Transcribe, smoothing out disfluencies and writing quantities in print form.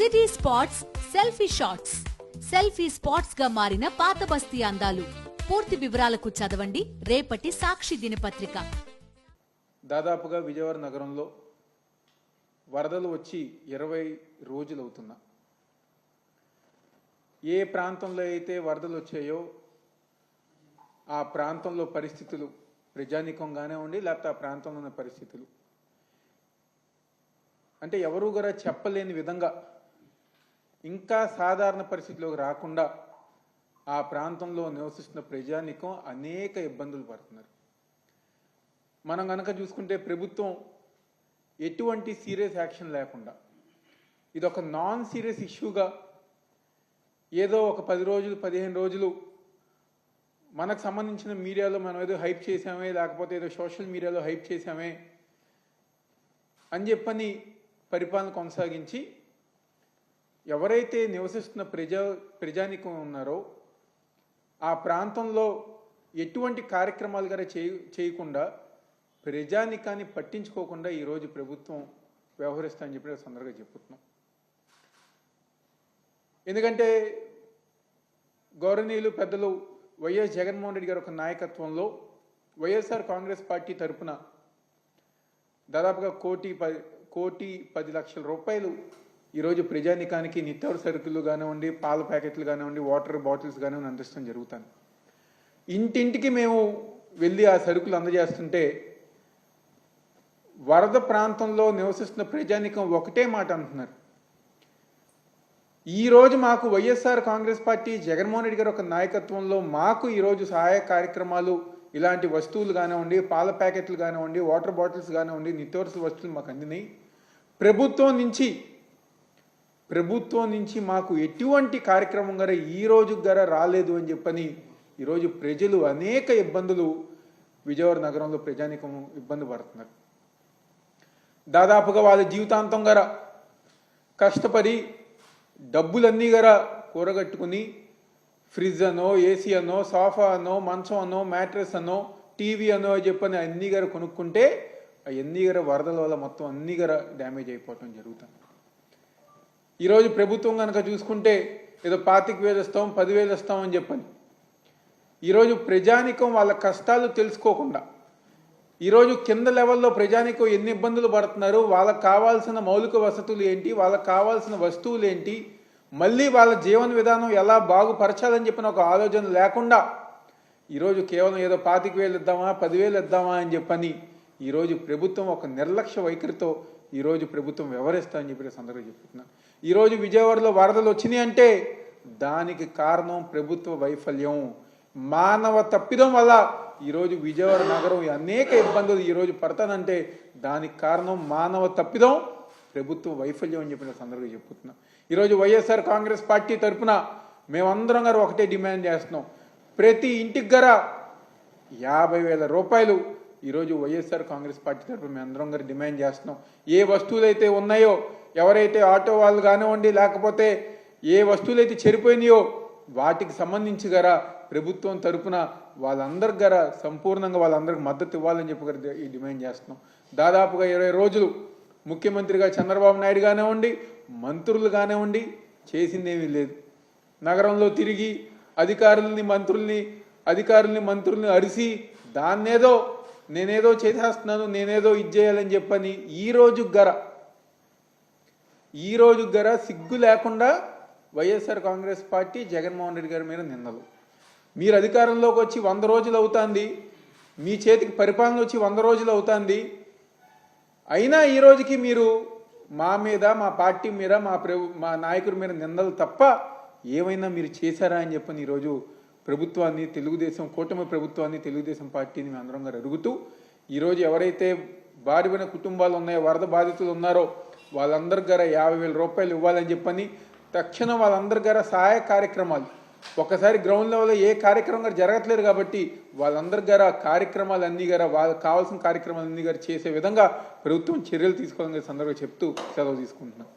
City spots selfie shots. Selfie spots గా మారిన పాత బస్తీ అందాలు. పూర్తి వివరాలకు చదవండి రేపటి సాక్షి దినపత్రిక. దాదాపుగా విజయవాడ నగరంలో వరదలు వచ్చి 20 రోజులు అవుతున్నా. ఏ ప్రాంతంలో అయితే వరదలు వచ్చాయో ఆ ప్రాంతంలో పరిస్థితులు ప్రజానీకంగానే ఉండి లేకపోతే ఆ ప్రాంతంలో ఉన్న పరిస్థితులు అంటే ఎవరు కూడా చెప్పలేని విధంగా ఇంకా సాధారణ పరిస్థితిలోకి రాకుండా ఆ ప్రాంతంలో నివసిస్తున్న ప్రజానీకం అనేక ఇబ్బందులు పడుతున్నారు. మనం కనుక చూసుకుంటే ప్రభుత్వం ఎటువంటి సీరియస్ యాక్షన్ లేకుండా ఇది ఒక నాన్ సీరియస్ ఇష్యూగా ఏదో ఒక 10 రోజులు 15 రోజులు మనకు సంబంధించిన మీడియాలో మనం ఏదో హైప్ చేసామే లేకపోతే ఏదో సోషల్ మీడియాలో హైప్ చేసామే అని చెప్పని పరిపాలన కొనసాగించి ఎవరైతే నివసిస్తున్న ప్రజానీకం ఉన్నారో ఆ ప్రాంతంలో ఎటువంటి కార్యక్రమాలు కూడా చేయకుండా ప్రజానీకాన్ని పట్టించుకోకుండా ఈరోజు ప్రభుత్వం వ్యవహరిస్తామని చెప్పి సందర్భంగా చెప్పుతున్నాం. ఎందుకంటే గౌరవనీయులు పెద్దలు వైఎస్ జగన్మోహన్ రెడ్డి గారి ఒక నాయకత్వంలో వైఎస్ఆర్ కాంగ్రెస్ పార్టీ తరఫున దాదాపుగా 1,10,00,000 రూపాయలు ఈరోజు ప్రజానీకానికి నిత్యావసర సరుకులు కానివ్వండి, పాల ప్యాకెట్లు కానివ్వండి, వాటర్ బాటిల్స్ కానివ్వండి అందించడం జరుగుతుంది. ఇంటింటికి మేము వెళ్ళి ఆ సరుకులు అందజేస్తుంటే వరద ప్రాంతంలో నివసిస్తున్న ప్రజానీకం ఒకటే మాట అంటున్నారు. ఈరోజు మాకు వైఎస్ఆర్ కాంగ్రెస్ పార్టీ జగన్మోహన్ రెడ్డి గారి ఒక నాయకత్వంలో మాకు ఈరోజు సహాయ కార్యక్రమాలు ఇలాంటి వస్తువులు కానివ్వండి, పాల ప్యాకెట్లు కానివ్వండి, వాటర్ బాటిల్స్ కానివ్వండి, నిత్యావసర వస్తువులు మాకు అందినాయి. ప్రభుత్వం నుంచి మాకు ఎటువంటి కార్యక్రమం గారా ఈ రోజు గారా రాలేదు అని చెప్పని ఈరోజు ప్రజలు అనేక ఇబ్బందులు విజయవాడ నగరంలో ప్రజానీకం ఇబ్బంది పడుతున్నారు. దాదాపుగా వాళ్ళ జీవితాంతం గారా కష్టపడి డబ్బులన్నీ గారా కూరగట్టుకుని ఫ్రిడ్జ్ అనో, ఏసీ అనో, సోఫా అనో, మంచం అనో, మ్యాట్రెస్ అనో, టీవీ అనో చెప్పని అన్నీ గారు కొనుక్కుంటే అవన్నీ గారు వరదల వల్ల మొత్తం అన్నీ గారు డ్యామేజ్ అయిపోవటం జరుగుతుంది. ఈరోజు ప్రభుత్వం కనుక చూసుకుంటే ఏదో 25,000 ఇస్తాం, 10,000 ఇస్తామని చెప్పని ఈరోజు ప్రజానీకం వాళ్ళ కష్టాలు తెలుసుకోకుండా ఈరోజు కింద లెవెల్లో ప్రజానీకం ఎన్ని ఇబ్బందులు పడుతున్నారు, వాళ్ళకు కావాల్సిన మౌలిక వసతులు ఏంటి, వాళ్ళకు కావాల్సిన వస్తువులు ఏంటి, మళ్ళీ వాళ్ళ జీవన విధానం ఎలా బాగుపరచాలని చెప్పిన ఒక ఆలోచన లేకుండా ఈరోజు కేవలం ఏదో 25,000 ఇద్దామా, 10,000 ఇద్దామా అని చెప్పని ఈరోజు ప్రభుత్వం ఒక నిర్లక్ష్య వైఖరితో ఈరోజు ప్రభుత్వం వ్యవహరిస్తామని చెప్పి సందర్భంగా చెప్తున్నాను. ఈరోజు విజయవాడలో వరదలు వచ్చినాయి అంటే దానికి కారణం ప్రభుత్వ వైఫల్యం, మానవ తప్పిదం వల్ల ఈరోజు విజయవాడ నగరం అనేక ఇబ్బందులు ఈరోజు పడతానంటే దానికి కారణం మానవ తప్పిదం, ప్రభుత్వ వైఫల్యం అని చెప్పిన సందర్భంగా చెప్తున్నాం. ఈరోజు వైఎస్ఆర్ కాంగ్రెస్ పార్టీ తరఫున మేమందరం గారు ఒకటే డిమాండ్ చేస్తున్నాం. ప్రతి ఇంటికి గర 50,000 రూపాయలు ఈరోజు వైఎస్ఆర్ కాంగ్రెస్ పార్టీ తరఫున మేమందరం గారు డిమాండ్ చేస్తున్నాం. ఏ వస్తువులు అయితే ఉన్నాయో, ఎవరైతే ఆటో వాళ్ళు కానివ్వండి లేకపోతే ఏ వస్తువులు అయితే చెడిపోయినాయో వాటికి సంబంధించి గారా ప్రభుత్వం తరఫున వాళ్ళందరికి గారా సంపూర్ణంగా వాళ్ళందరికి మద్దతు ఇవ్వాలని చెప్పి ఈ డిమాండ్ చేస్తున్నాం. దాదాపుగా 20 రోజులు ముఖ్యమంత్రిగా చంద్రబాబు నాయుడు కానివ్వండి, మంత్రులు కానివ్వండి చేసిందేమీ లేదు. నగరంలో తిరిగి అధికారుల్ని మంత్రుల్ని అరిసి దాన్నేదో నేనేదో చేసేస్తున్నాను, నేనేదో ఇది చేయాలని చెప్పని ఈ రోజు గర సిగ్గు లేకుండా వైఎస్ఆర్ కాంగ్రెస్ పార్టీ జగన్మోహన్ రెడ్డి గారి మీద నిందలు. మీరు అధికారంలోకి వచ్చి 100 రోజులు అవుతుంది, మీ చేతికి పరిపాలన వచ్చి 100 రోజులు అవుతుంది, అయినా ఈ రోజుకి మీరు మా మీద, మా పార్టీ మీద, మా నాయకుడి మీద నిందలు తప్ప ఏమైనా మీరు చేశారా అని చెప్పని ఈరోజు ప్రభుత్వాన్ని, తెలుగుదేశం కూటమి ప్రభుత్వాన్ని, తెలుగుదేశం పార్టీని మేము అందరం గారు అడుగుతూ ఈరోజు ఎవరైతే బారిపోయిన కుటుంబాలు ఉన్నాయో, వరద బాధితులు ఉన్నారో వాళ్ళందరి గారా 50,000 రూపాయలు ఇవ్వాలని చెప్పని తక్షణం వాళ్ళందరి గారా సహాయ కార్యక్రమాలు ఒకసారి గ్రౌండ్ లెవెల్లో ఏ కార్యక్రమం గారు జరగట్లేదు కాబట్టి వాళ్ళందరి గారా కార్యక్రమాలన్నీ గారా వాళ్ళకి కావాల్సిన కార్యక్రమాలన్నీ గారు చేసే విధంగా ప్రభుత్వం చర్యలు తీసుకోవాలని సందర్భంగా చెప్తూ సెలవు తీసుకుంటున్నాం.